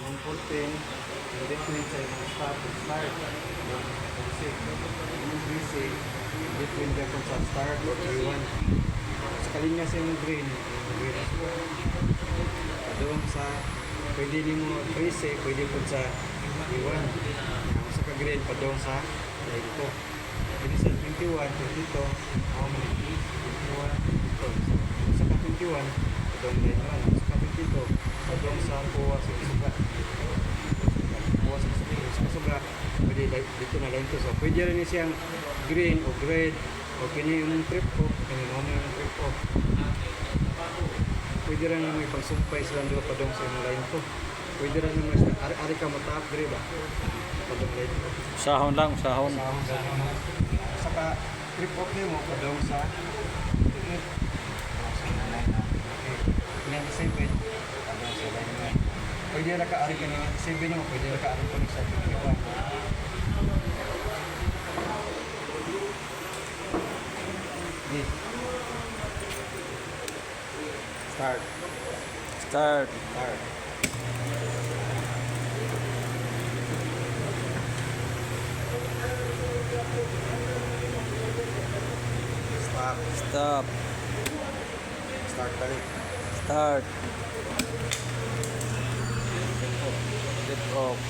Ang 14, different sa yung start. Yung 6, yung BC, different ka kung sa start or P1. Sa kalinya sa yung green, yung green. Doon sa, pwede din mo 13, pwede po sa P1. Sa ka-green, pa doon sa line ko. Pwede sa 21, 22, how many? 21, 22. Sa ka-21, pa doon line 1. Sa ka-22, pa doon sa kuha sa isuga. Kuha sa isuga, pwede dito na line to. So, pwede rin siyang green o red o kini yung trip ko, kini mo yung trip ko. Pwede rin naman ipagsumpay sila doon pa doon sa yung line ko. Pwede rin naman sila, ari ka mo top grade ba? Pa doon line ko. Sahon lang, sahon. Saka trip off niyo mo pa doon sa ticket. Line 7, pa doon sa line 9. Pwede rin ka ari ka ni 7 mo, pwede rin ka ari ka ni sa ticket 1. Start. Start. Start. Stop. Stop. Start balik. Start. Get off.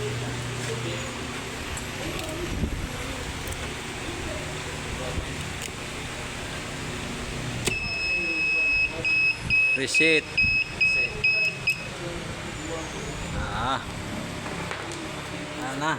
Reset. Set. Ah. Ano na?